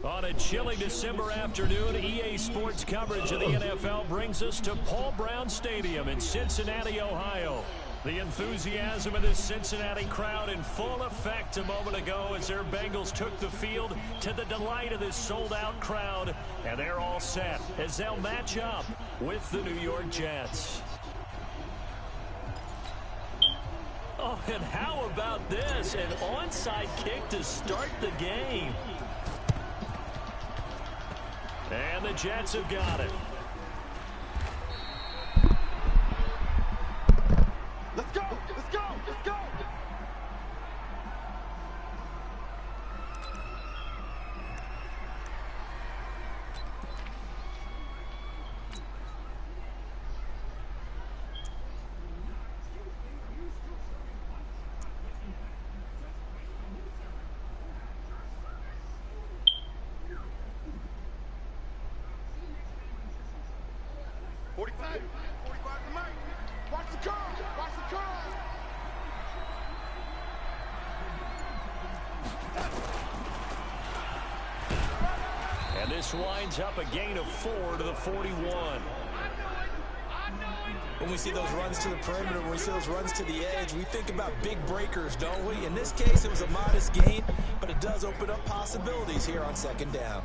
On a chilly December afternoon, EA Sports coverage of the NFL brings us to Paul Brown Stadium in Cincinnati, Ohio. The enthusiasm of this Cincinnati crowd in full effect a moment ago as their Bengals took the field to the delight of this sold-out crowd. And they're all set as they'll match up with the New York Jets. Oh, and how about this? An onside kick to start the game. And the Jets have got it. Let's go! Let's go! Let's go! Winds up a gain of 4 to the 41. When we see those runs to the perimeter, when we see those runs to the edge, we think about big breakers, don't we? In this case, it was a modest gain, but it does open up possibilities here on second down.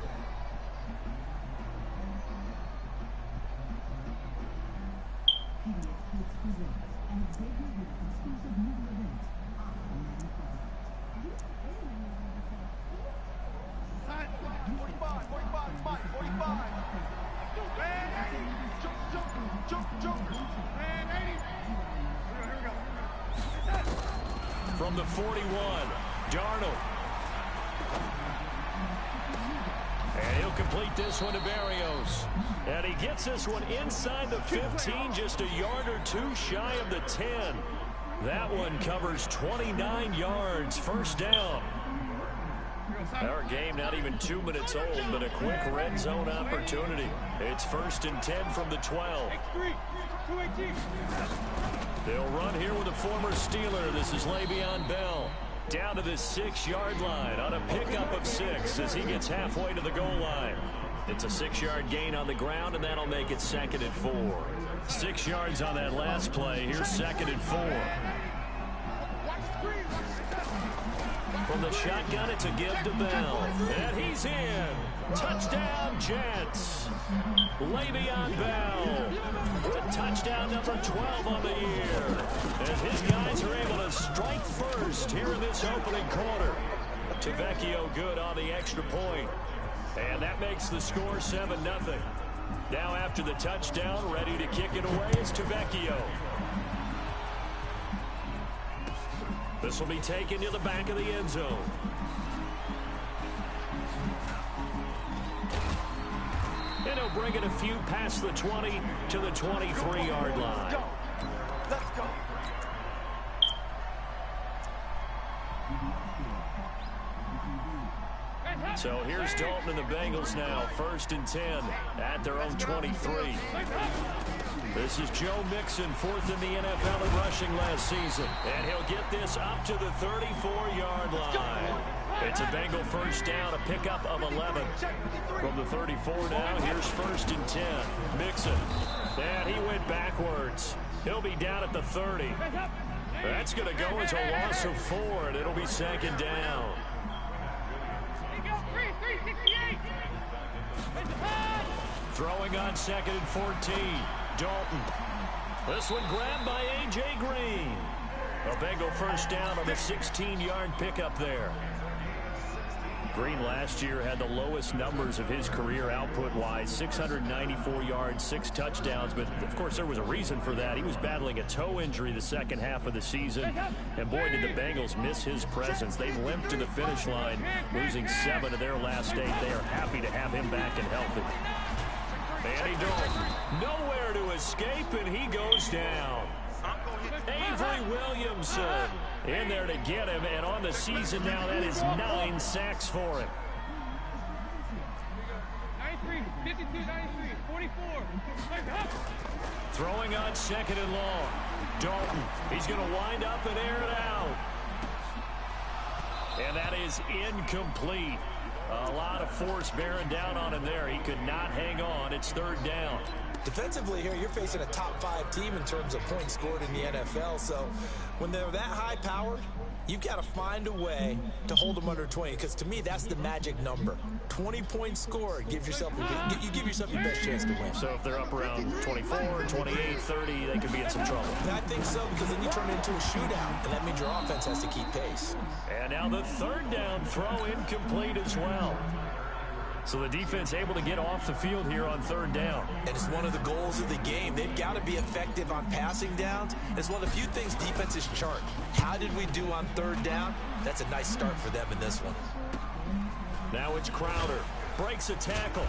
From the 41, Darnold. And he'll complete this one to Barrios. And he gets this one inside the 15, just a yard or two shy of the 10. That one covers 29 yards, first down. Our game not even 2 minutes old, but a quick red zone opportunity. It's 1st and 10 from the 12. They'll run here with a former Steeler. This is Le'Veon Bell. Down to the 6-yard line on a pickup of 6 as he gets halfway to the goal line. It's a 6-yard gain on the ground, and that'll make it 2nd and 4. 6 yards on that last play. Here's 2nd and 4. From the shotgun, it's a give to Bell. And he's in. Touchdown, Jets. Le'Veon Bell with touchdown number 12 on the year. As his guys are able to strike first here in this opening quarter. Tavecchio good on the extra point. And that makes the score 7-0. Now after the touchdown, ready to kick it away is Tavecchio. This will be taken to the back of the end zone. And he'll bring it a few past the 20 to the 23-yard line. Let's go. So here's Dalton and the Bengals now, 1st and 10 at their own 23. This is Joe Mixon, 4th in the NFL in rushing last season. And he'll get this up to the 34-yard line. It's a Bengal first down, a pickup of 11. From the 34 now, here's 1st and 10. Mixon. And he went backwards. He'll be down at the 30. That's going to go as a loss of 4, and it'll be 2nd down. Throwing on 2nd and 14. Dalton. This one grabbed by A.J. Green. A Bengal first down on a 16-yard pickup there. Green last year had the lowest numbers of his career output-wise, 694 yards, 6 touchdowns. But, of course, there was a reason for that. He was battling a toe injury the second half of the season. And, boy, did the Bengals miss his presence. They limped to the finish line, losing 7 of their last 8. They are happy to have him back and healthy. Andy Dalton, nowhere to escape, and he goes down. Avery Williamson in there to get him, and on the season now, that is 9 sacks for him. 93, 52, 93, 44. Throwing on 2nd and long. Dalton, he's going to wind up and air it out. And that is incomplete. A lot of force bearing down on him there. He could not hang on. It's 3rd down. Defensively here, you're facing a top 5 team in terms of points scored in the NFL. So when they're that high-powered, you've got to find a way to hold them under 20. Because to me, that's the magic number. 20 points scored. You give yourself your best chance to win. So if they're up around 24, 28, 30, they could be in some trouble. I think so, because then you turn it into a shootout, and that means your offense has to keep pace. And now the 3rd down throw incomplete as well. So the defense able to get off the field here on 3rd down. And it's one of the goals of the game. They've got to be effective on passing downs. It's one of the few things defenses chart. How did we do on 3rd down? That's a nice start for them in this one. Now it's Crowder. Breaks a tackle.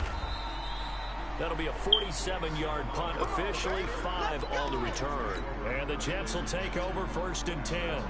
That'll be a 47-yard punt, officially 5 on the return. And the Jets will take over 1st and 10.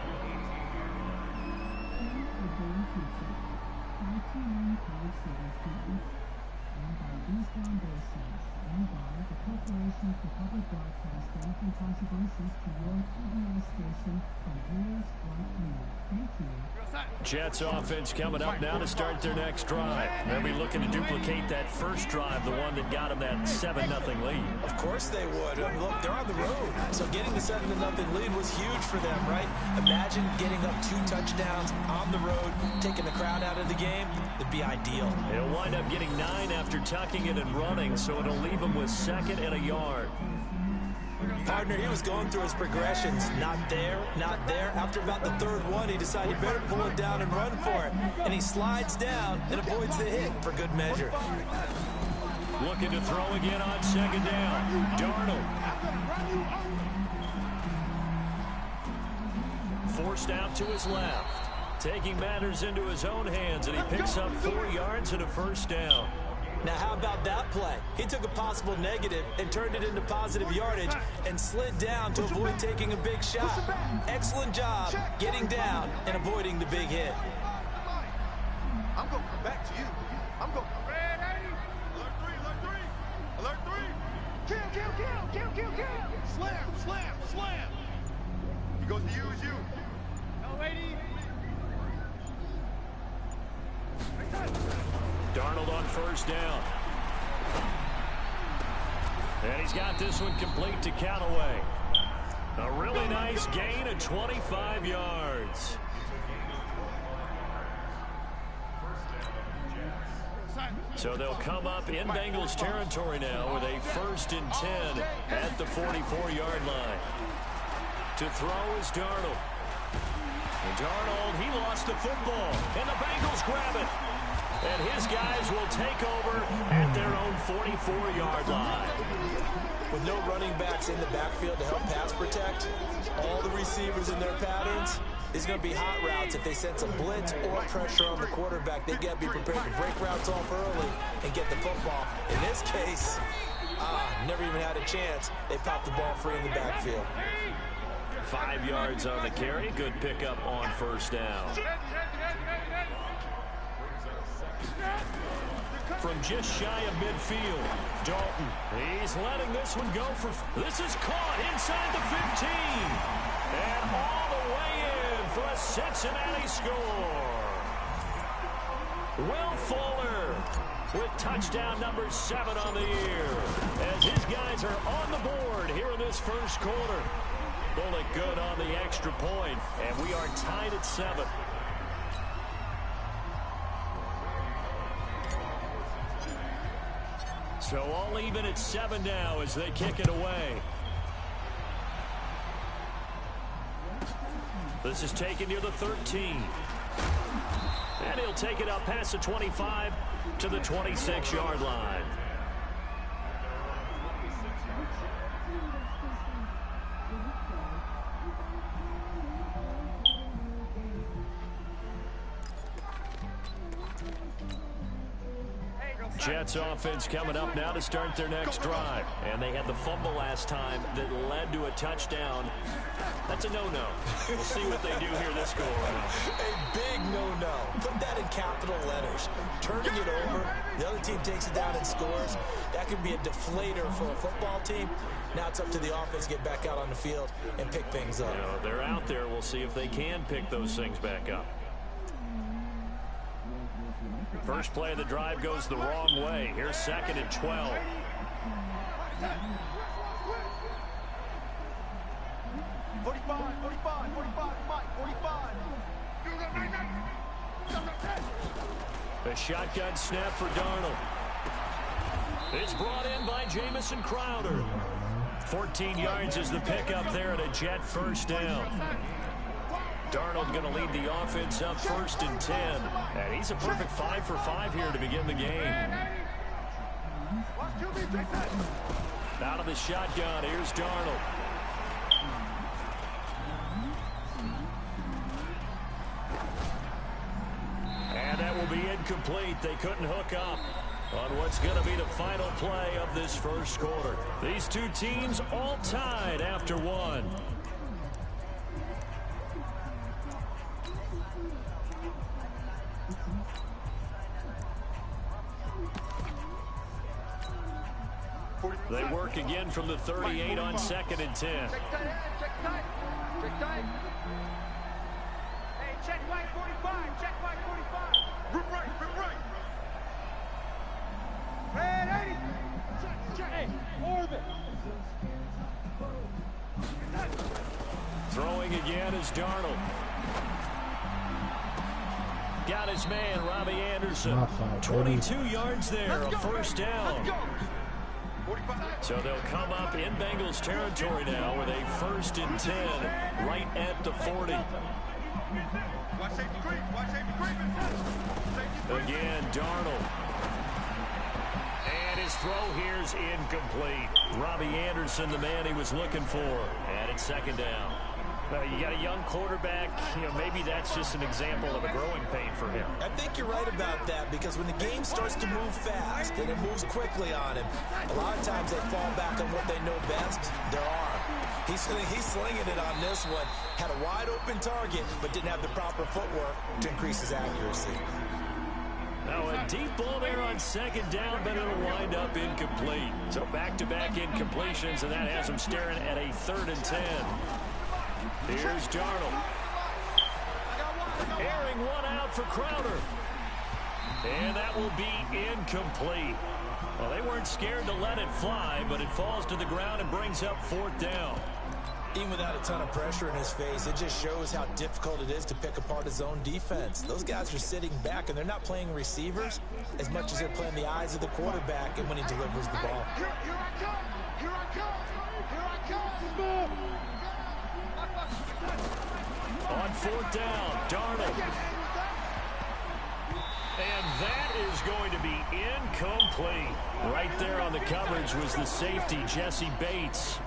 Jets offense coming up now to start their next drive. They'll be looking to duplicate that first drive, the one that got them that 7-0 lead. Of course they would. Look, they're on the road, so getting the 7-0 lead was huge for them, right? Imagine getting up 2 touchdowns on the road, taking the crowd out of the game. It'd be ideal. They'll wind up getting 9 after tucking it and running, so it'll leave them with 2nd and a yard. Partner, he was going through his progressions. Not there, not there. After about the 3rd one, he decided he better pull it down and run for it. And he slides down and avoids the hit for good measure. Looking to throw again on 2nd down. Darnold. Forced out to his left. Taking matters into his own hands, and he picks up 4 yards and a 1st down. Now, how about that play? He took a possible negative and turned it into positive yardage and slid down to avoid taking a big shot. Excellent job getting down and avoiding the big hit. I'm going to come back to you. I'm going to come back. Alert three. Alert three. Kill. Slam. He goes to use you. No, lady. Darnold on first down. And he's got this one complete to Callaway. A really nice gain of 25 yards. So they'll come up in Bengals territory now with a 1st and 10 at the 44-yard line. To throw is Darnold. And Darnold, he lost the football, and the Bengals grab it. And his guys will take over at their own 44-yard line. With no running backs in the backfield to help pass protect, all the receivers in their patterns, it's going to be hot routes. If they sense a blitz or pressure on the quarterback, they got to be prepared to break routes off early and get the football. In this case, never even had a chance. They popped the ball free in the backfield. 5 yards on the carry. Good pickup on first down. From just shy of midfield, Dalton. He's letting this one go for... This is caught inside the 15. And all the way in for a Cincinnati score. Will Fuller with touchdown number 7 on the year. As his guys are on the board here in this first quarter. Bullet good on the extra point, and we are tied at 7. So all even at 7 now as they kick it away. This is taken near the 13. And he'll take it up past the 25 to the 26-yard line. Jets offense coming up now to start their next drive. And they had the fumble last time that led to a touchdown. That's a no-no. We'll see what they do here this go around. A big no-no. Put that in capital letters. Turning it over, the other team takes it down and scores. That could be a deflator for a football team. Now it's up to the offense to get back out on the field and pick things up. You know, they're out there. We'll see if they can pick those things back up. First play of the drive goes the wrong way. Here's 2nd and 12. A shotgun snap for Darnold. It's brought in by Jamison Crowder. 14 yards is the pickup there at a Jet first down. Darnold going to lead the offense up 1st and 10. And he's a perfect 5 for 5 here to begin the game. Out of the shotgun, here's Darnold. And that will be incomplete. They couldn't hook up on what's going to be the final play of this first quarter. These two teams all tied after 1. They work again from the 38 on 2nd and 10. Check tight. Hey, check white 45. Check white 45. Rip right. Red 80. Check. Hey, orbit. Throwing again is Darnold. Got his man, Robbie Anderson. 22 yards there, a first down. So they'll come up in Bengals territory now with a 1st and 10 right at the 40. Again, Darnold. And his throw here's incomplete. Robbie Anderson, the man he was looking for. And it's 2nd down. Well, you got a young quarterback. You know, maybe that's just an example of a growing pain for him. I think you're right about that, because when the game starts to move fast and it moves quickly on him, a lot of times they fall back on what they know best, their arm. He's slinging it on this one. Had a wide open target, but didn't have the proper footwork to increase his accuracy. Now a deep ball there on second down, but it'll wind up incomplete. So back-to-back incompletions, and that has him staring at a 3rd and 10. Here's Darnold. Airing one out for Crowder. And that will be incomplete. Well, they weren't scared to let it fly, but it falls to the ground and brings up 4th down. Even without a ton of pressure in his face, it just shows how difficult it is to pick apart his own defense. Those guys are sitting back, and they're not playing receivers as much as they're playing the eyes of the quarterback and when he delivers the ball. Here I come! Here I come! Here I come! On 4th down, Darnold. And that is going to be incomplete. Right there on the coverage was the safety, Jesse Bates.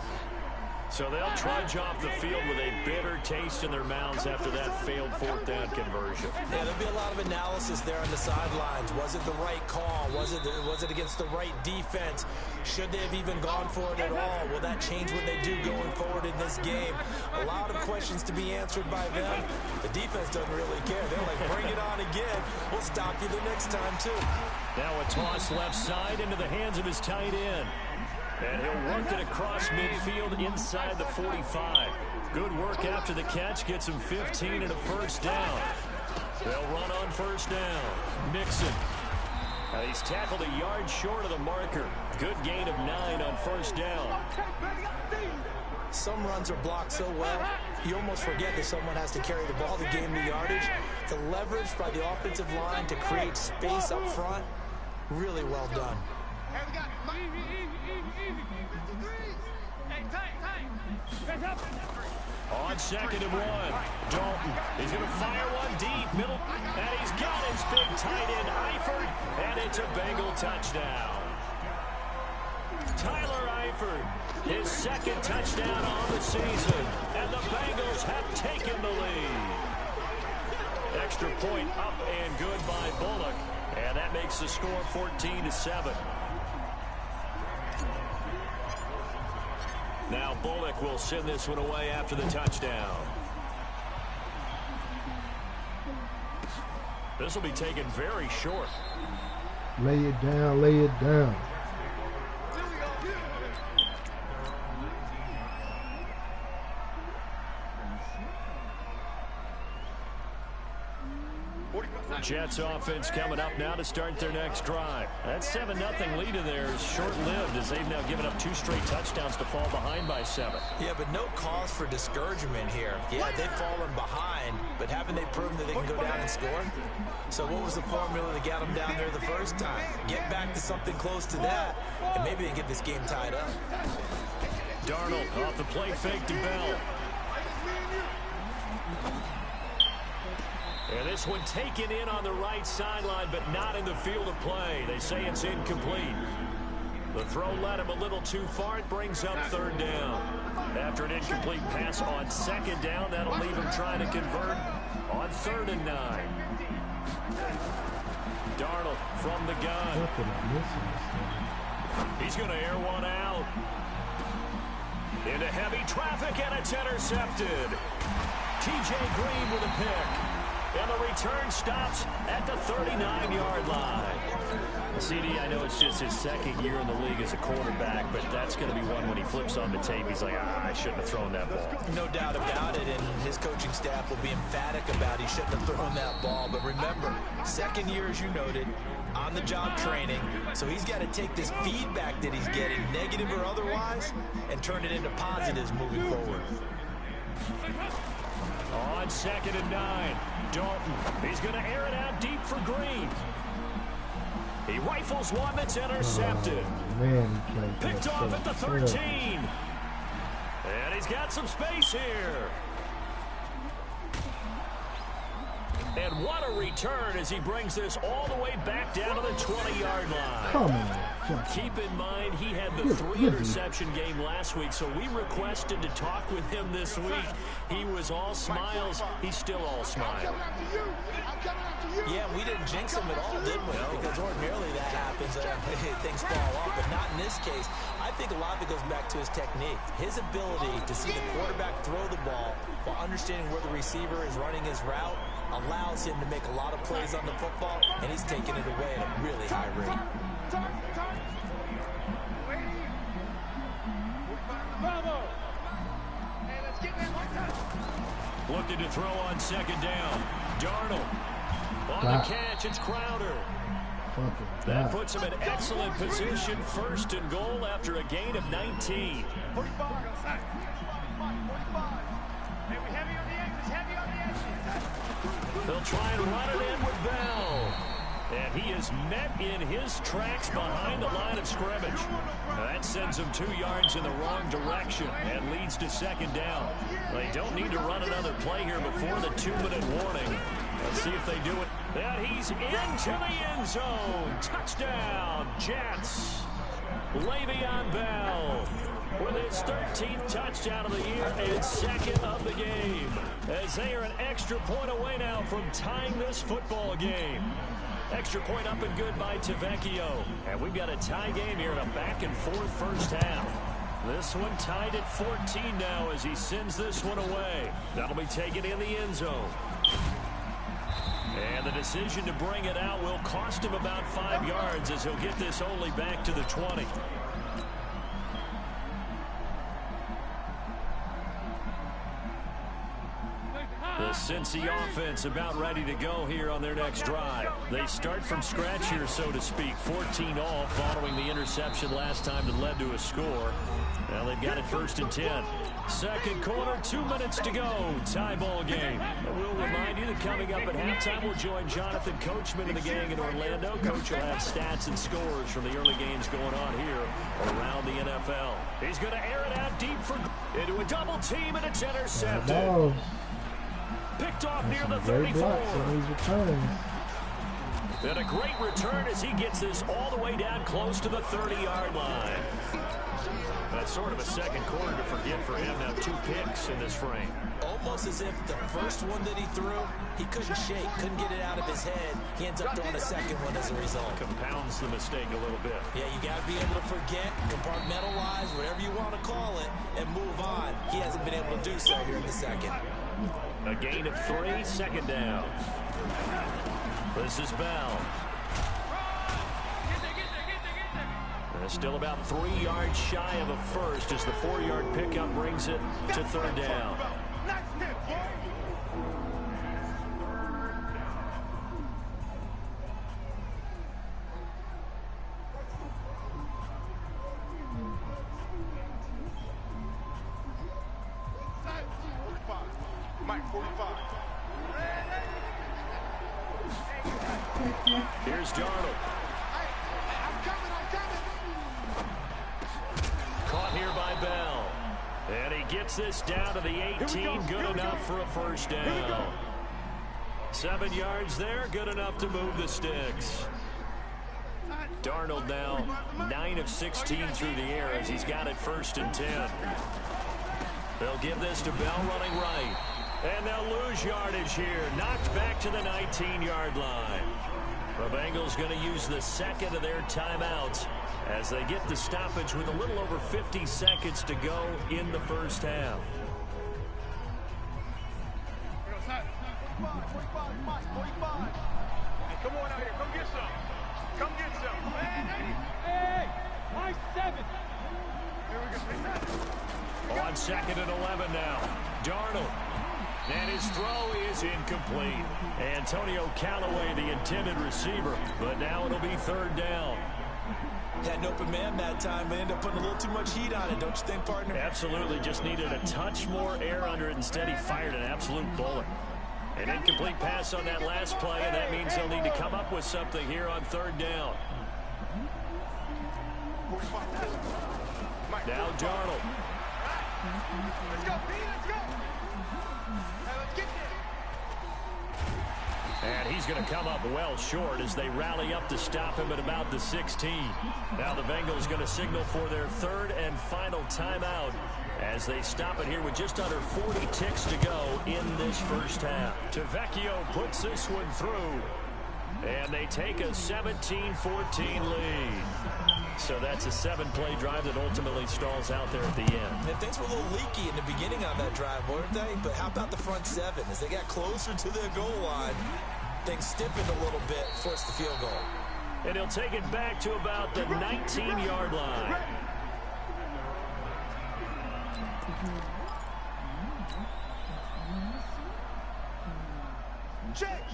So they'll trudge off the field with a bitter taste in their mouths after that failed 4th down conversion. Yeah, there'll be a lot of analysis there on the sidelines. Was it the right call? Was it against the right defense? Should they have even gone for it at all? Will that change what they do going forward in this game? A lot of questions to be answered by them. The defense doesn't really care. They're like, bring it on again. We'll stop you the next time, too. Now a toss left side into the hands of his tight end. And he'll work it across midfield inside the 45. Good work after the catch. Gets him 15 and a 1st down. They'll run on 1st down. Mixon. He's tackled a yard short of the marker. Good gain of 9 on 1st down. Some runs are blocked so well, you almost forget that someone has to carry the ball to gain the yardage. The leverage by the offensive line to create space up front, really well done. On 2nd and 1, Dalton. He's going to fire one deep, middle, and he's got his big tight end, Eifert, and it's a Bengal touchdown. Tyler Eifert, his 2nd touchdown on the season, and the Bengals have taken the lead. Extra point up and good by Bullock, and that makes the score 14-7. Now Bullock will send this one away after the touchdown. This will be taken very short. Lay it down, lay it down. Jets offense coming up now to start their next drive. That 7-0 lead in there is short-lived as they've now given up 2 straight touchdowns to fall behind by 7. Yeah, but no cause for discouragement here. Yeah, they've fallen behind, but haven't they proven that they can go down and score? So what was the formula that got them down there the first time? Get back to something close to that, and maybe they get this game tied up. Darnold off the play fake to Bell. And this one taken in on the right sideline, but not in the field of play. They say it's incomplete. The throw led him a little too far. It brings up 3rd down. After an incomplete pass on 2nd down, that'll leave him trying to convert on 3rd and 9. Darnold from the gun. He's going to air one out. Into heavy traffic, and it's intercepted. T.J. Green with a pick. And the return stops at the 39-yard line. CD, I know it's just his 2nd year in the league as a quarterback, but that's going to be one when he flips on the tape. He's like, I shouldn't have thrown that ball. No doubt about it, and his coaching staff will be emphatic about he shouldn't have thrown that ball. But remember, 2nd year, as you noted, on-the-job training. So he's got to take this feedback that he's getting, negative or otherwise, and turn it into positives moving forward. On 2nd and 9, Dalton. He's going to air it out deep for Green. He rifles one that's intercepted. Man, picked off at the 13. And he's got some space here. And what a return as he brings this all the way back down to the 20-yard line. Come on. Keep in mind, he had the 3-interception game last week, so we requested to talk with him this week. He was all smiles. He's still all smiles. Yeah, we didn't jinx him at all, did we? Because ordinarily that happens. Things fall off, but not in this case. I think a lot of it goes back to his technique. His ability to see the quarterback throw the ball while understanding where the receiver is running his route allows him to make a lot of plays on the football, and he's taking it away at a really high rate. Looking to throw on second down. Darnold. On the catch, it's Crowder. That puts him in excellent position, first and goal after a gain of 19. 45. Heavy on the edges. They'll try and run it in with Bell. And he is met in his tracks behind the line of scrimmage. That sends him 2 yards in the wrong direction and leads to second down. They don't need to run another play here before the 2-minute warning. Let's see if they do it. And he's into the end zone. Touchdown, Jets. Le'Veon Bell with his 13th touchdown of the year and second of the game. As they are an extra point away now from tying this football game. Extra point up and good by Tavecchio. And we've got a tie game here in a back-and-forth first half. This one tied at 14 now as he sends this one away. That'll be taken in the end zone. And the decision to bring it out will cost him about 5 yards as he'll get this only back to the 20. The Cincy offense about ready to go here on their next drive. They start from scratch here, so to speak. 14 all following the interception last time that led to a score. Now they've got it first and 10. Second quarter, 2 minutes to go. Tie ball game. And we'll remind you that coming up at halftime, we'll join Jonathan Coachman and the gang in Orlando. Coach will have stats and scores from the early games going on here around the NFL. He's going to air it out deep for into a double team, and it's intercepted. Picked off near the 34. And a great return as he gets this all the way down close to the 30-yard line. That's sort of a second quarter to forget for him. Now 2 picks in this frame. Almost as if the first one that he threw, he couldn't shake, couldn't get it out of his head. He ends up throwing a second one as a result. Compounds the mistake a little bit. Yeah, you got to be able to forget, compartmentalize, whatever you want to call it, and move on. He hasn't been able to do so here in the second. A gain of 3, second down. This is Bell. Still about 3 yards shy of a first as the 4-yard pickup brings it to third down. Here's Darnold. Caught here by Bell. And he gets this down to the 18. Good enough for a first down. 7 yards there. Good enough to move the sticks. Darnold now 9 of 16 through the air as he's got it first and 10. They'll give this to Bell running right. And they'll lose yardage here. Knocked back to the 19-yard line. The Bengals going to use the second of their timeouts as they get the stoppage with a little over 50 seconds to go in the first half. 45. Hey, come on out here. Come get some. Come get some. Hey, my 7. Here we go. On second and 11 now. Darnold. And his throw is incomplete. Antonio Callaway, the intended receiver. But now it'll be third down. Had an open man that time, but ended up putting a little too much heat on it, don't you think, partner? Absolutely. Just needed a touch more air under it. Instead, he fired an absolute bullet. An incomplete pass on that last play, and that means they'll need to come up with something here on third down. Now Darnold. Let's go, Pete, let's go. Hey, let's get And he's going to come up well short as they rally up to stop him at about the 16. Now the Bengals going to signal for their third and final timeout as they stop it here with just under 40 ticks to go in this first half. Tavecchio puts this one through, and they take a 17-14 lead. So that's a 7-play drive that ultimately stalls out there at the end. And things were a little leaky in the beginning on that drive, weren't they? But how about the front seven? As they got closer to their goal line, things stiffened a little bit, forced the field goal. And he'll take it back to about the 19-yard line.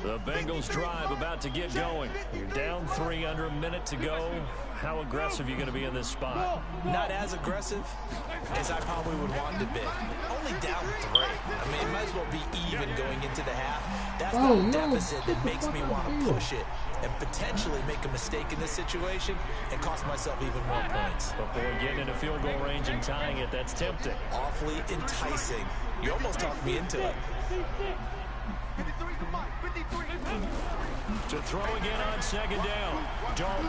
The Bengals drive about to get going. You're down 3 under a minute to go. How aggressive are you going to be in this spot? Not as aggressive as I probably would want to be. Only down 3. I mean, it might as well be even going into the half. That's the deficit that makes me want to push it and potentially make a mistake in this situation and cost myself even more points. But boy, getting in a field goal range and tying it, that's tempting. Awfully enticing. You almost talked me into it. To throw again on second down. Dalton.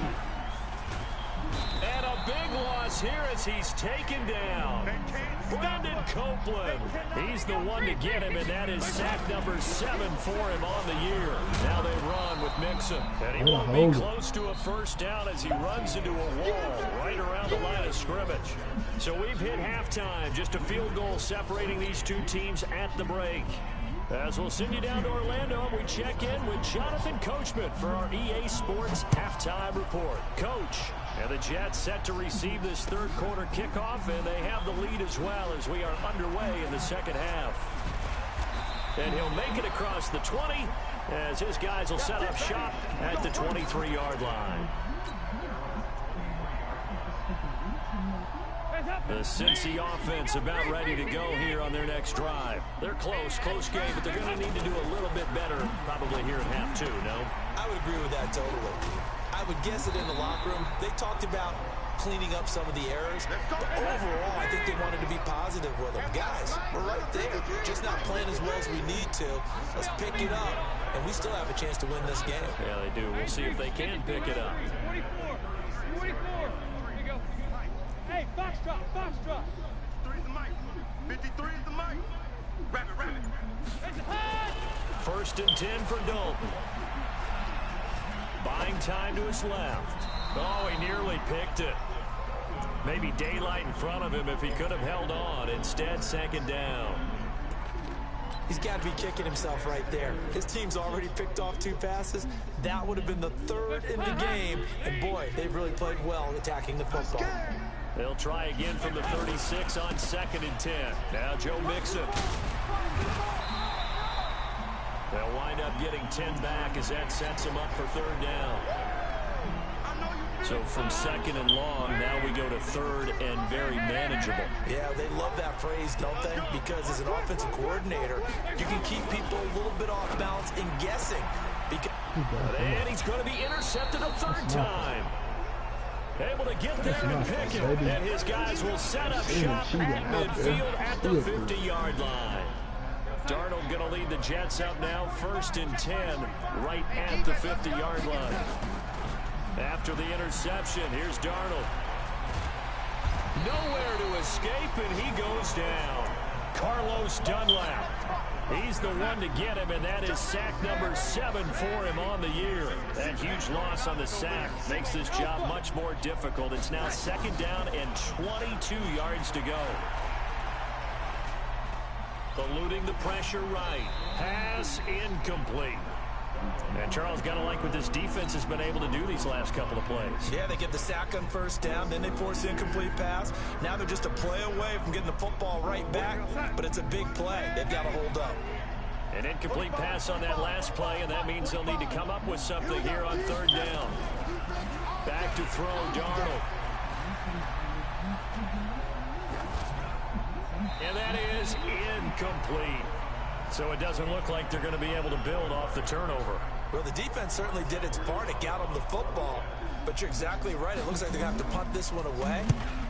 And a big loss here as he's taken down. Brandon Copeland. He's the one to get him, and that is sack number 7 for him on the year. Now they run with Mixon. And he won't be close to a first down as he runs into a wall right around the line of scrimmage. So we've hit halftime. Just a field goal separating these two teams at the break. As we'll send you down to Orlando, we check in with Jonathan Coachman for our EA Sports Halftime Report. Coach, and the Jets set to receive this third quarter kickoff, and they have the lead as well as we are underway in the second half. And he'll make it across the 20 as his guys will set up shop at the 23-yard line. The Cincy offense about ready to go here on their next drive. They're close game, but they're going to need to do a little bit better probably here in half 2, no? I would agree with that totally. I would guess it in the locker room. They talked about cleaning up some of the errors, but overall, I think they wanted to be positive with them. Guys, we're right there, just not playing as well as we need to. Let's pick it up, and we still have a chance to win this game. Yeah, they do. We'll see if they can pick it up. 44. Hey, foxtrot. 3 is the mic. 53 is the mic. Rabbit. First and 10 for Dalton. Buying time to his left. Oh, he nearly picked it. Maybe daylight in front of him if he could have held on. Instead, second down. He's got to be kicking himself right there. His team's already picked off 2 passes. That would have been the 3rd in the game. And boy, they've really played well attacking the football. They'll try again from the 36 on 2nd and 10. Now Joe Mixon. They'll wind up getting 10 back as that sets them up for 3rd down. So from 2nd and long, now we go to 3rd and very manageable. Yeah, they love that phrase, don't they? Because as an offensive coordinator, you can keep people a little bit off balance and guessing. And he's going to be intercepted a 3rd time. Able to get there and pick it. And his guys will set up shop at midfield at the 50-yard line. Darnold going to lead the Jets up now, 1st and 10, right at the 50-yard line. After the interception, here's Darnold. Nowhere to escape, and he goes down. Carlos Dunlap. He's the one to get him, and that is sack number 7 for him on the year. That huge loss on the sack makes this job much more difficult. It's now 2nd down and 22 yards to go. Eluding the pressure right. Pass incomplete. And Charles, got to like what this defense has been able to do these last couple of plays. Yeah, they get the sack on 1st down, then they force the incomplete pass. Now they're just a play away from getting the football right back, but it's a big play. They've got to hold up. An incomplete pass on that last play, and that means they'll need to come up with something here on 3rd down. Back to throw, Darnold. And that is incomplete. So it doesn't look like they're going to be able to build off the turnover. Well, the defense certainly did its part. It got them the football. But you're exactly right. It looks like they're going to have to punt this one away.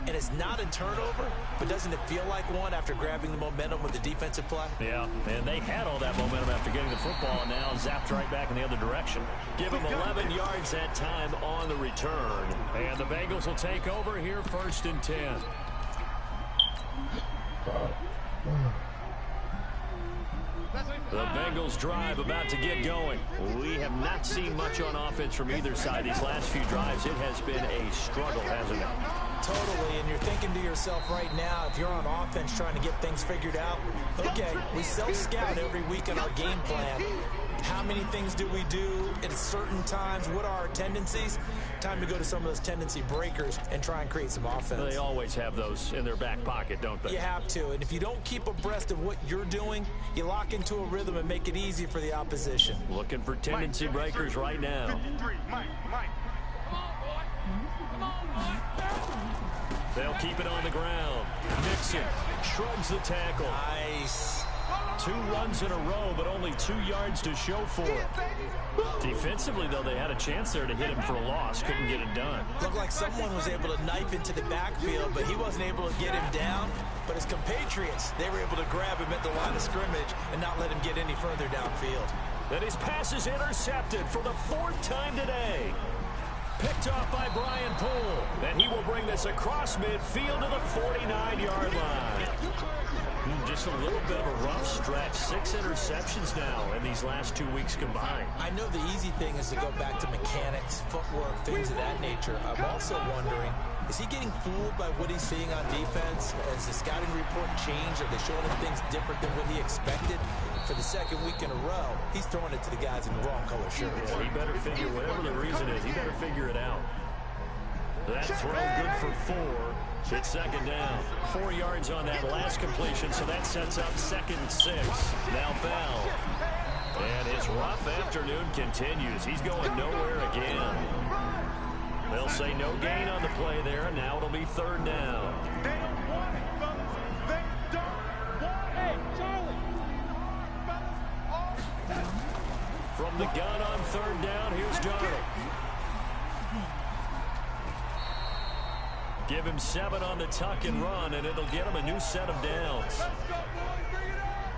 And it's not a turnover, but doesn't it feel like one after grabbing the momentum with the defensive play? Yeah, and they had all that momentum after getting the football, and now zapped right back in the other direction. Give them 11 yards that time on the return. And the Bengals will take over here, 1st and 10. The Bengals drive about to get going. We have not seen much on offense from either side. These last few drives, it has been a struggle, hasn't it? Totally, and you're thinking to yourself right now, if you're on offense trying to get things figured out, okay, we self-scout every week in our game plan. How many things do we do at certain times? What are our tendencies? Time to go to some of those tendency breakers and try and create some offense. They always have those in their back pocket, don't they? You have to, and if you don't keep abreast of what you're doing, you lock into a rhythm and make it easy for the opposition. Looking for tendency breakers right now. 53, Mike. Come on, boy. They'll keep it on the ground. Nixon shrugs the tackle. Nice. 2 runs in a row, but only 2 yards to show for it. Defensively, though, they had a chance there to hit him for a loss. Couldn't get it done. Looked like someone was able to knife into the backfield, but he wasn't able to get him down. But his compatriots, they were able to grab him at the line of scrimmage and not let him get any further downfield. And his pass is intercepted for the 4th time today. Picked off by Brian Poole. And he will bring this across midfield to the 49-yard line. Just a little bit of a rough stretch. 6 interceptions now in these last 2 weeks combined. I know the easy thing is to go back to mechanics, footwork, things of that nature. I'm also wondering, is he getting fooled by what he's seeing on defense? Has the scouting report changed? Are they showing him things different than what he expected? For the 2nd week in a row, he's throwing it to the guys in the wrong color shirts. Yeah, he better figure, whatever the reason is, he better figure it out. That throw good for 4. It's 2nd down. 4 yards on that last completion, so that sets up 2nd and 6. Now Bell. And his rough afternoon continues. He's going nowhere again. They'll say no gain on the play there, and now it'll be 3rd down. They don't want it, fellas. They don't want it. Hey, Charlie. From the gun on 3rd down, here's Darnold. Give him 7 on the tuck and run, and it'll get him a new set of downs.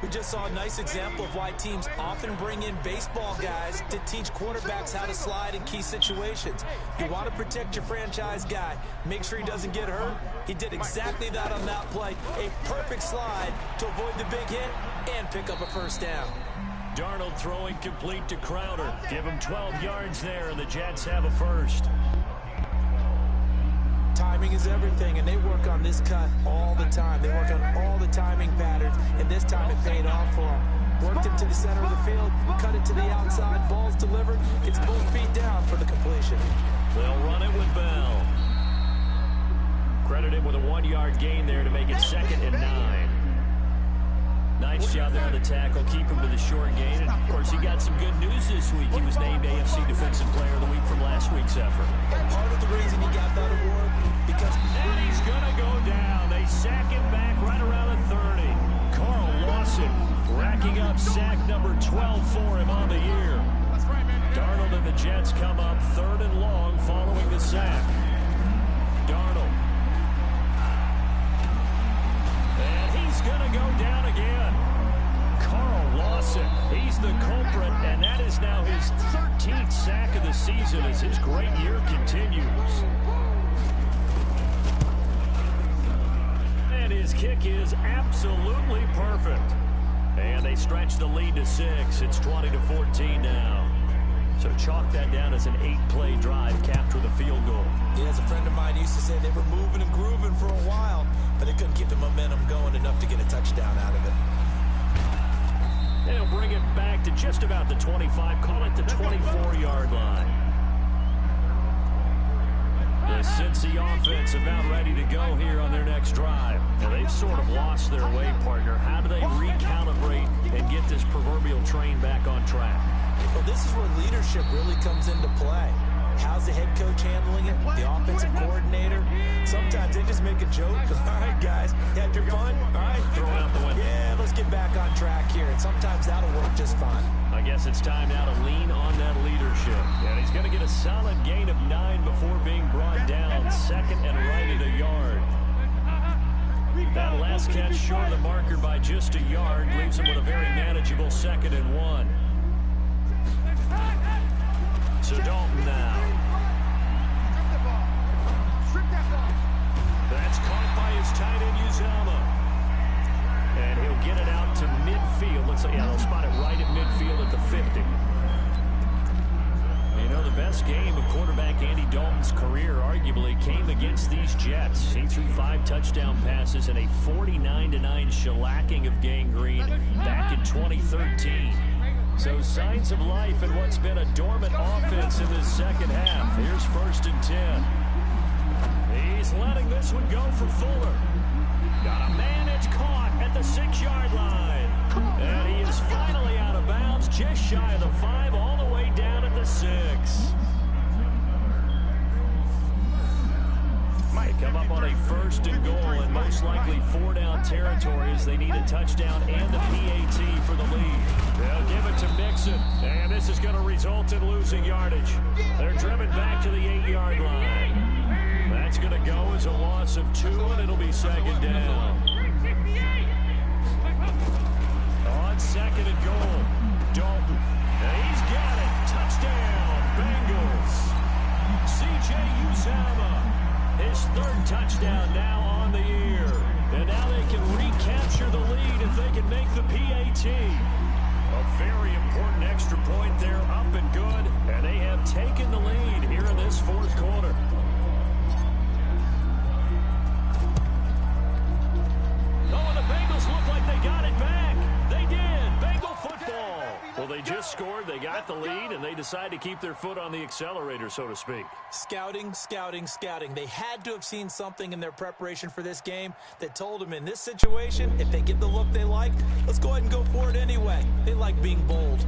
We just saw a nice example of why teams often bring in baseball guys to teach quarterbacks how to slide in key situations. You want to protect your franchise guy. Make sure he doesn't get hurt. He did exactly that on that play. A perfect slide to avoid the big hit and pick up a 1st down. Darnold throwing complete to Crowder. Give him 12 yards there, and the Jets have a 1st. Timing is everything, and they work on this cut all the time. They work on all the timing patterns, and this time it paid off for them. Worked him to the center of the field, cut it to the outside, ball's delivered. It's both feet down for the completion. They'll run it with Bell. Credited with a 1-yard gain there to make it 2nd and 9. Nice job there on the tackle. Keep him to the short gain. And, of course, he got some good news this week. He was named AFC Defensive Player of the Week from last week's effort. And part of the reason he got that award, because... And he's going to go down. They sack him back right around the 30. Carl Lawson racking up sack number 12 for him on the year. Darnold and the Jets come up 3rd and long following the sack. Darnold. And he's going to go down again. Carl Lawson, he's the culprit, and that is now his 13th sack of the season as his great year continues. And his kick is absolutely perfect. And they stretch the lead to 6. It's 20-14 now. So chalk that down as an 8-play drive, capture the field goal. Yeah, as a friend of mine used to say, they were moving and grooving for a while, but they couldn't keep the momentum going enough to get a touchdown out of it. And he'll bring it back to just about the 25, call it the 24-yard line. The Cincy offense about ready to go here on their next drive. Now, they've sort of lost their way, partner. How do they recalibrate and get this proverbial train back on track? Well, this is where leadership really comes into play. How's the head coach handling it? The offensive coordinator? Sometimes they just make a joke. All right, guys, had your fun? All right, throw it out the window. Yeah, let's get back back on track here, and sometimes that'll work just fine. I guess it's time now to lean on that leadership. And he's going to get a solid gain of 9 before being brought down. Second and right at a yard. That last catch short of the marker by just a yard leaves him with a very manageable 2nd and 1. So Dalton now. That's caught by his tight end, Uzama. And he'll get it out to midfield. Let's say, yeah, they'll spot it right at midfield at the 50. You know, the best game of quarterback Andy Dalton's career arguably came against these Jets. He threw 5 touchdown passes and a 49-9 shellacking of Gangrene back in 2013. So signs of life in what's been a dormant offense in this second half. Here's 1st and 10. He's letting this one go for Fuller. Got a man, it's caught at the 6-yard line. And he is finally out of bounds, just shy of the 5, all the way down at the 6. Might come up on a 1st and goal and most likely 4-down territory as they need a touchdown and a PAT for the lead. They'll give it to Mixon, and this is going to result in losing yardage. They're driven back to the 8-yard line. That's going to go as a loss of 2, and it'll be 2nd down. On 2nd and goal, Dalton. And he's got it. Touchdown, Bengals. C.J. Uzama, his 3rd touchdown now on the year. And now they can recapture the lead if they can make the PAT. A very important extra point there, up and good. And they have taken the lead here in this 4th quarter. Oh, and the Bengals look like they got it back. They did. Bengal football. Well, they just scored. They got the lead, and they decide to keep their foot on the accelerator, so to speak. Scouting, scouting, scouting. They had to have seen something in their preparation for this game that told them in this situation, if they get the look they like, let's go ahead and go for it anyway. They like being bold.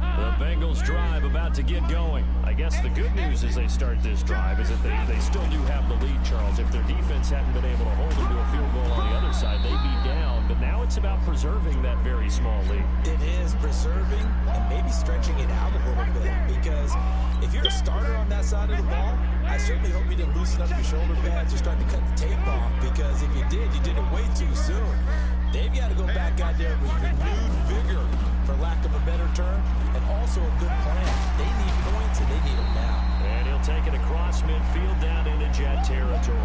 The Bengals drive about to get going. I guess the good news as they start this drive is that they still do have the lead, Charles. If their defense hadn't been able to hold them to a field goal on the other side, they'd be down. But now it's about preserving that very small lead. It is preserving and maybe stretching it out a little bit, because if you're a starter on that side of the ball, I certainly hope you didn't loosen up your shoulder pads or start to cut the tape off, because if you did, you did it way too soon. They've got to go back out there with renewed vigor, for lack of a better term, and also a good plan. They need points, and they need them now. And he'll take it across midfield down into Jet territory.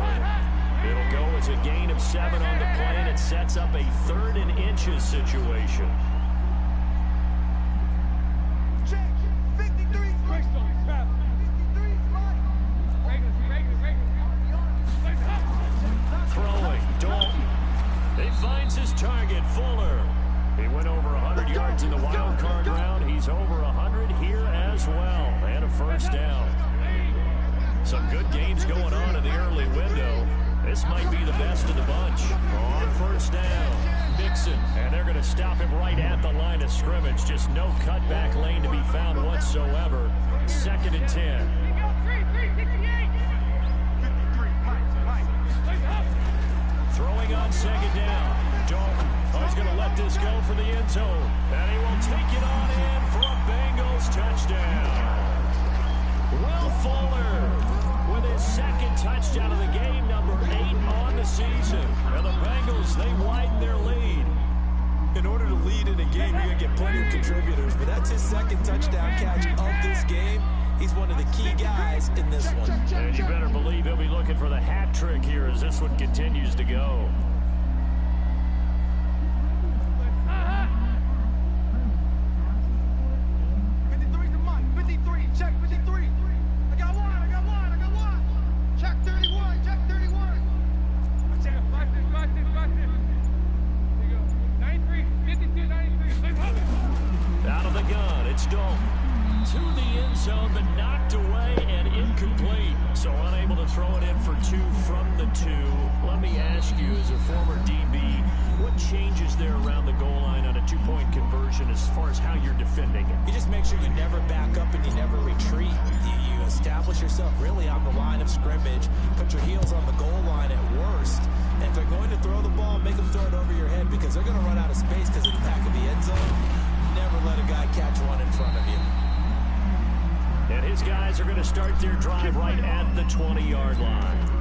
It'll go as a gain of 7 on the play, and it sets up a 3rd and inches situation. Check. 53. Throwing, Dalton. He finds his target, Fuller. He went over 100 yards in the wild card round. He's over 100 here as well. And a 1st down. Some good games going on in the early window. This might be the best of the bunch. On 1st down, Mixon. And they're going to stop him right at the line of scrimmage. Just no cutback lane to be found whatsoever. 2nd and 10. Throwing on 2nd down. Dalton. He's going to let this go for the end zone. And he will take it on in for a Bengals touchdown. Will Fuller with his 2nd touchdown of the game, number 8 on the season. And the Bengals, they widen their lead. In order to lead in a game, you're going to get plenty of contributors. But that's his 2nd touchdown catch of this game. He's one of the key guys in this one. And you better believe he'll be looking for the hat trick here as this one continues to go. Out of the gun, it's Dalton. To the end zone, but knocked away and incomplete. So unable to throw it in for 2 from the 2. Let me ask you, as a former DB, what changes there around the goal line on a two-point conversion as far as how you're defending it? You just make sure you never back up and you never retreat. You establish yourself really on the line of scrimmage, put your heels on the goal line at worst, and if they're going to throw the ball, make them throw it over your head because they're going to run out of space because of the back of the end zone. Never let a guy catch one in front of you. And his guys are going to start their drive right at the 20-yard line.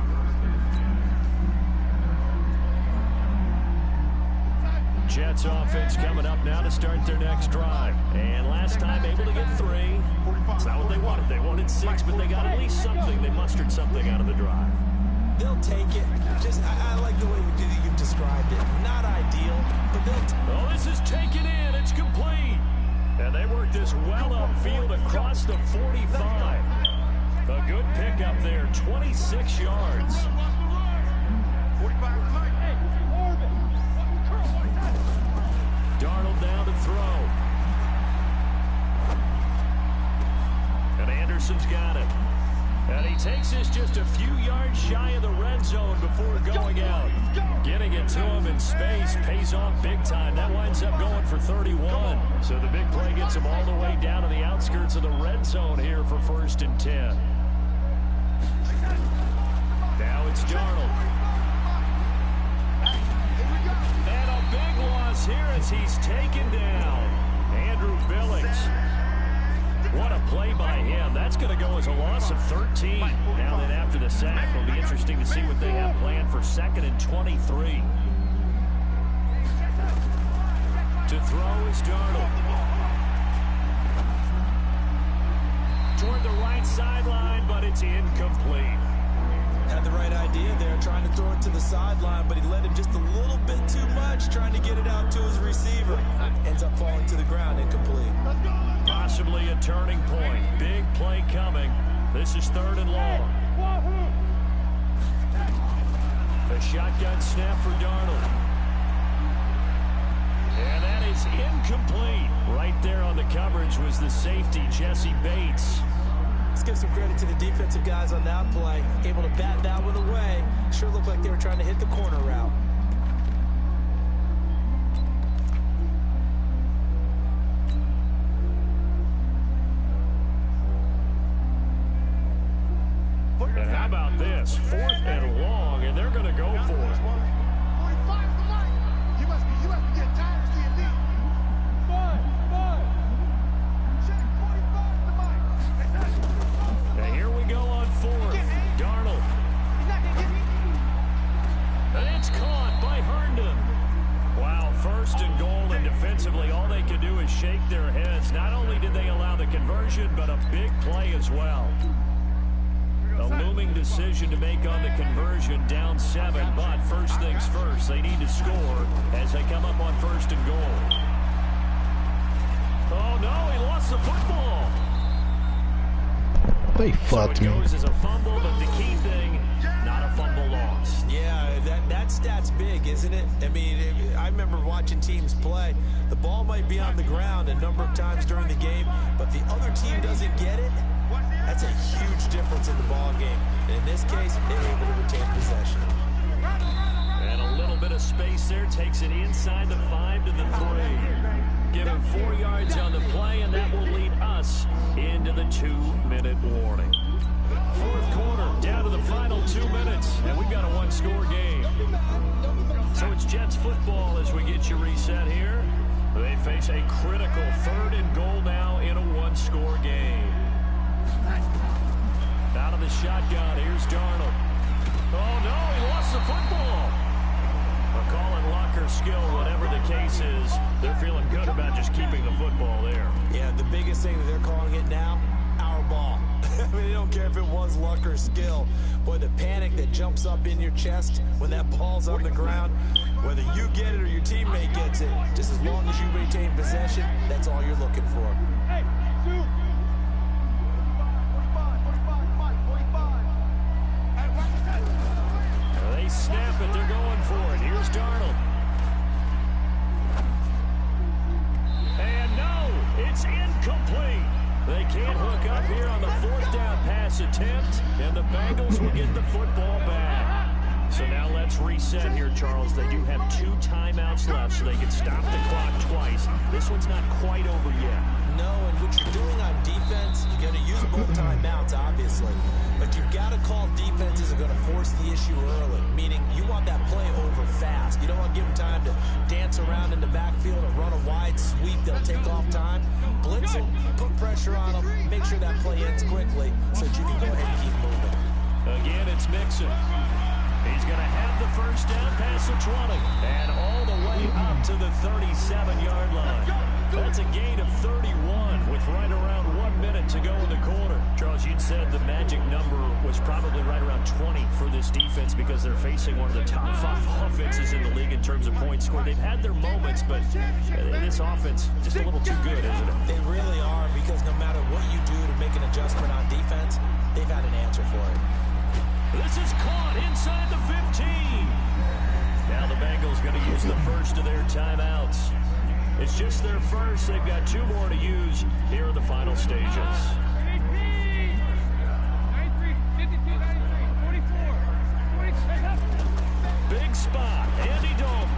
Jets offense coming up now to start their next drive. And last time able to get 3. It's not what they wanted. They wanted 6, but they got at least something. They mustered something out of the drive. They'll take it. I like the way you've described it. Not ideal, but they'll oh, this is taken in. It's complete. And they work this well upfield across the 45. A good pickup there, 26 yards. 45. Darnold down to throw. And Anderson's got it. And he takes this just a few yards shy of the red zone before going out. Getting it to him in space pays off big time. That winds up going for 31. So the big play gets him all the way down to the outskirts of the red zone here for 1st and 10. Now it's Darnold. And a big loss here as he's taken down. Andrew Billings. What a play by him. That's going to go as a loss of 13. Now then after the sack, it'll be interesting to see what they have planned for 2nd and 23. To throw is Darnold. Toward the right sideline, but it's incomplete. Had the right idea there, trying to throw it to the sideline, but he let him just a little bit too much, trying to get it out to his receiver. Ends up falling to the ground, incomplete. Possibly a turning point. Big play coming. This is 3rd and long. A shotgun snap for Darnold. And that is incomplete. Right there on the coverage was the safety, Jesse Bates. Let's give some credit to the defensive guys on that play. Able to bat that one away. Sure looked like they were trying to hit the corner route. And how about this? 4th and long, and they're going to go for it. 45 is the line. You must be getting tired of seeing me. 5. Check 45 is the mic. And here we go on 4th. Darnold. He's not going to get me. And it's caught by Herndon. Wow, 1st and goal, and defensively all they could do is shake their heads. Not only did they allow the conversion, but a big play as well. A looming decision to make on the conversion, down 7, but first things first, they need to score as they come up on 1st and goal. Oh no, he lost the football. They fucked me. So it goes as a fumble, but the key thing, not a fumble loss. Yeah, that stat's big, isn't it? I mean, I remember watching teams play. The ball might be on the ground a number of times during the game, but the other team doesn't get it. That's a huge difference in the ball game. And in this case, they're able to retain possession. And a little bit of space there takes it inside the 5 to the 3. Give him 4 yards on the play, and that will lead us into the 2-minute warning. 4th quarter, down to the final 2 minutes, and we've got a 1-score game. So it's Jets football as we get you reset here. They face a critical 3rd and goal now in a 1-score game. Out of the shotgun, here's Darnold. Oh no, he lost the football. A call in luck or skill, whatever the case is, they're feeling good about just keeping the football there. Yeah, the biggest thing that they're calling it now, our ball. I mean, they don't care if it was luck or skill. Boy, the panic that jumps up in your chest when that ball's on the ground, whether you get it or your teammate gets it, just as long as you retain possession, that's all you're looking for. Hey, shoot. They snap it, they're going for it. Here's Darnold. And no, it's incomplete. They can't hook up here on the 4th down pass attempt, and the Bengals will get the football back. So now let's reset here, Charles. They do have 2 timeouts left, so they can stop the clock twice. This one's not quite over yet. No, and what you're doing on defense, you got to use both timeouts, obviously. But you've got to call defenses are going to force the issue early, meaning you want that play over fast. You don't want to give them time to dance around in the backfield or run a wide sweep that'll take off time. Blitz them, put pressure on them, make sure that play ends quickly so that you can go ahead and keep moving. Again, it's Mixon. He's going to have the first down past the 20 and all the way up to the 37-yard line. That's a gain of 31 with right around 1 minute to go in the quarter. Charles, you'd said the magic number was probably right around 20 for this defense because they're facing one of the top 5 offenses in the league in terms of points scored. They've had their moments, but this offense just a little too good, isn't it? They really are, because no matter what you do to make an adjustment on defense, they've had an answer for it. This is caught inside the 15. Now the Bengals going to use the first of their timeouts. It's just their first. They've got 2 more to use here in the final stages. 93, 52, 93, 44, 46. Big spot. Andy Dalton.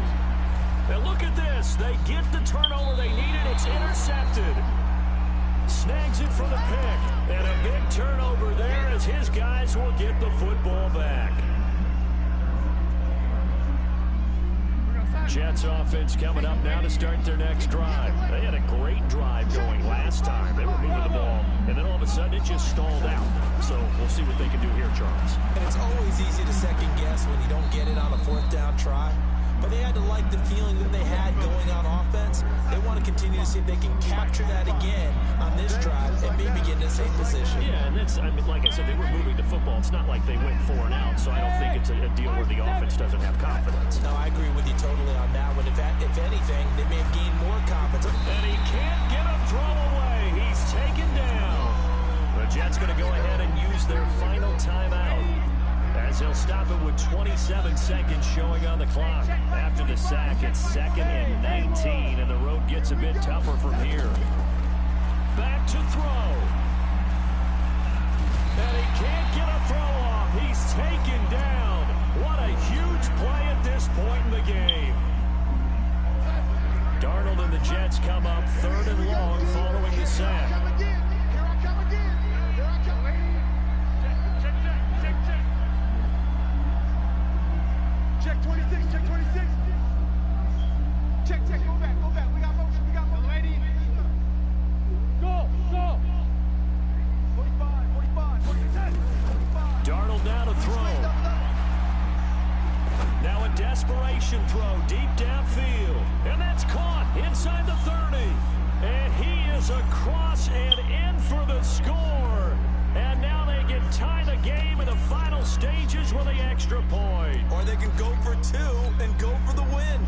Now look at this. They get the turnover they needed. It's intercepted. Snags it for the pick. And a big turnover there as his guys will get the football back. Jets offense coming up now to start their next drive. They had a great drive going last time. They were moving the ball, and then all of a sudden it just stalled out. So we'll see what they can do here, Charles. And it's always easy to second guess when you don't get it on a 4th down try. But they had to like the feeling that they had going on offense. They want to continue to see if they can capture that again on this drive and maybe get in the same position. Yeah, and that's, I mean, like I said, they were moving the football. It's not like they went 4 and out, so I don't think it's a deal where the offense doesn't have confidence. No, I agree with you totally on that one. If anything, they may have gained more confidence. And he can't get a throw away. He's taken down. The Jets going to go ahead and use their final timeout, as he'll stop it with 27 seconds showing on the clock. After the sack, it's 2nd and 19, and the road gets a bit tougher from here. Back to throw. And he can't get a throw off. He's taken down. What a huge play at this point in the game. Darnold and the Jets come up 3rd and long following the sack. Check 26, check 26. Check, go back. We got motion. Lady. Go. 45. Darnold now to throw. Now a desperation throw deep downfield. And that's caught inside the 30. And he is across and in for the score. And now they can tie the game in the final stages with the extra point. Or they can go for 2 and go for the win.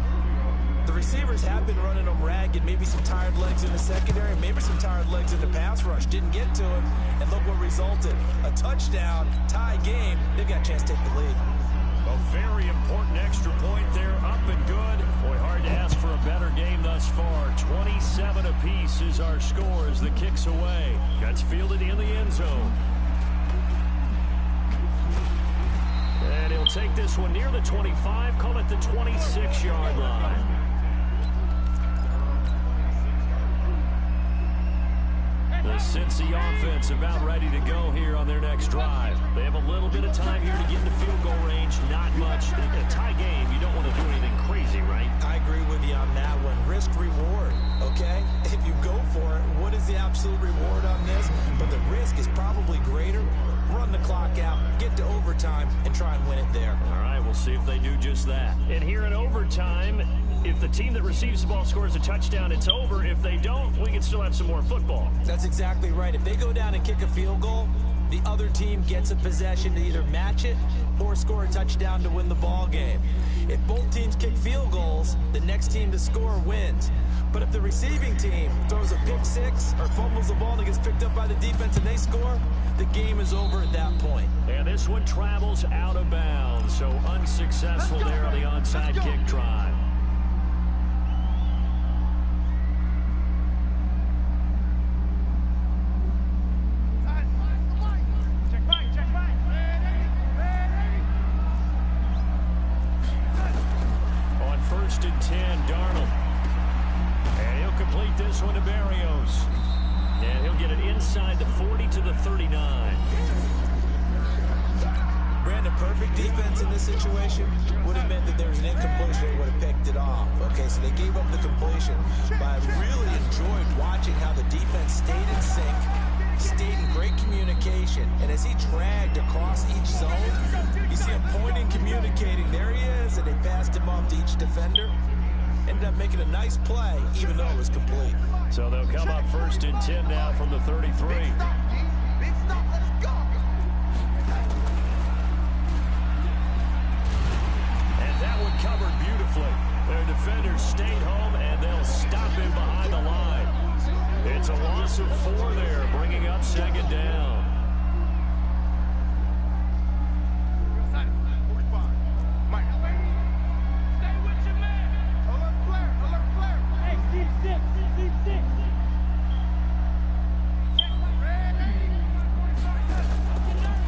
The receivers have been running them ragged. Maybe some tired legs in the secondary, maybe some tired legs in the pass rush. Didn't get to him, and look what resulted. A touchdown, tie game. They've got a chance to take the lead. A very important extra point there, up and good. Boy, hard to ask for a better game thus far. 27 apiece is our score as the kick's away. Gets fielded in the end zone. And he'll take this one near the 25, call it the 26-yard line. The Cincy offense about ready to go here on their next drive. They have a little bit of time here to get into field goal range. Not much. In a tie game, you don't want to do anything crazy, right? I agree with you on that one. Risk reward, okay? If you go for it, what is the absolute reward on this? But the risk is probably greater. Run the clock out, get to overtime, and try and win it there. All right, we'll see if they do just that. And here in overtime, if the team that receives the ball scores a touchdown, it's over. If they don't, we can still have some more football. That's exactly right. If they go down and kick a field goal, the other team gets a possession to either match it or score a touchdown to win the ball game. If both teams kick field goals, the next team to score wins. But if the receiving team throws a pick six or fumbles the ball and it gets picked up by the defense and they score, the game is over at that point. And this one travels out of bounds, so unsuccessful there on the onside kick try. first and 10, Darnold. And he'll complete this one to Berrios. And he'll get it inside the 40 to the 39. Brandon, perfect defense in this situation would have meant that there was an incompletion. They would have picked it off. Okay, so they gave up the completion. But I really enjoyed watching how the defense stayed in sync, stayed in great communication. And as he dragged across each zone, you see him pointing, communicating. There he is, and they passed him off to each defender. Ended up making a nice play, even though it was complete. So they'll come up first and 10 now from the 33. Big stop, let's go. And that one covered beautifully. Their defenders stayed home, and they'll stop him behind the line. It's a loss of 4 there, bringing up second down. 45. Mike. Stay with your man. Alert flare, alert flare. Hey, Steve 6, Steve 6.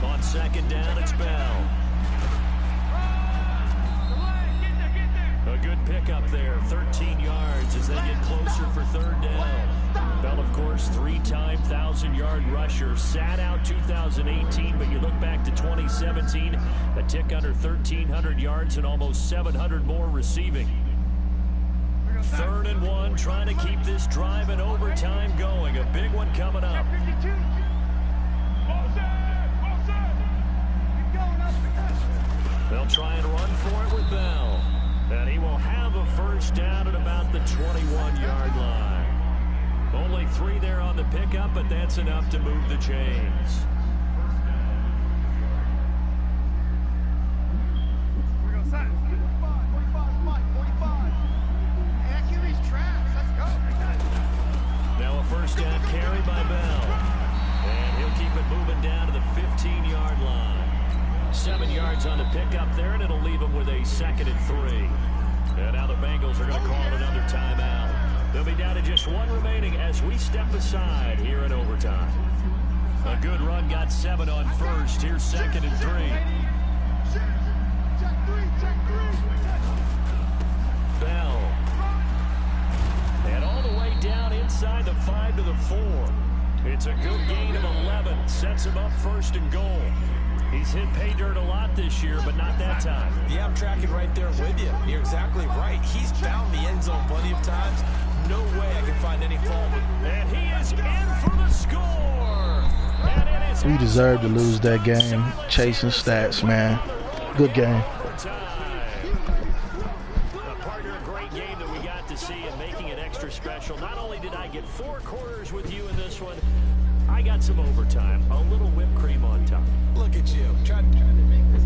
On second down, it's Bell. A good pickup there, 13 yards as they get closer for third down. Bell, of course, 3-time 1,000-yard rusher. Sat out 2018, but you look back to 2017, a tick under 1,300 yards and almost 700 more receiving. 3rd and 1, trying to keep this drive in overtime going. A big one coming up. They'll try and run for it with Bell. And he will have a first down at about the 21-yard line. Only 3 there on the pickup, but that's enough to move the chains. We're going to sign. 45, Mike, 45. Accuracy's trash. Let's go. Now a first down carry by Bell. And he'll keep it moving down to the 15-yard line. 7 yards on the pickup there, and it'll leave him with a 2nd and 3. And now the Bengals are going to call another timeout. They'll be down to just 1 remaining as we step aside here in overtime. A good run, got 7 on first. Here's 2nd and 3. Check 3, check 3. Bell. And all the way down inside the 5 to the 4. It's a good gain of 11. Sets him up 1st and goal. He's hit pay dirt a lot this year, but not that time. Yeah, I'm tracking right there with you. You're exactly right. He's found the end zone plenty of times. No way I can find any fault. And he is in for the score. And it is We deserve to lose that game. Chasing stats, man. Good game. A partner, a great game that we got to see and making it extra special. Not only did I get 4 quarters with you in this one, I got some overtime. A little whipped cream on top. Look at you. Trying to make this.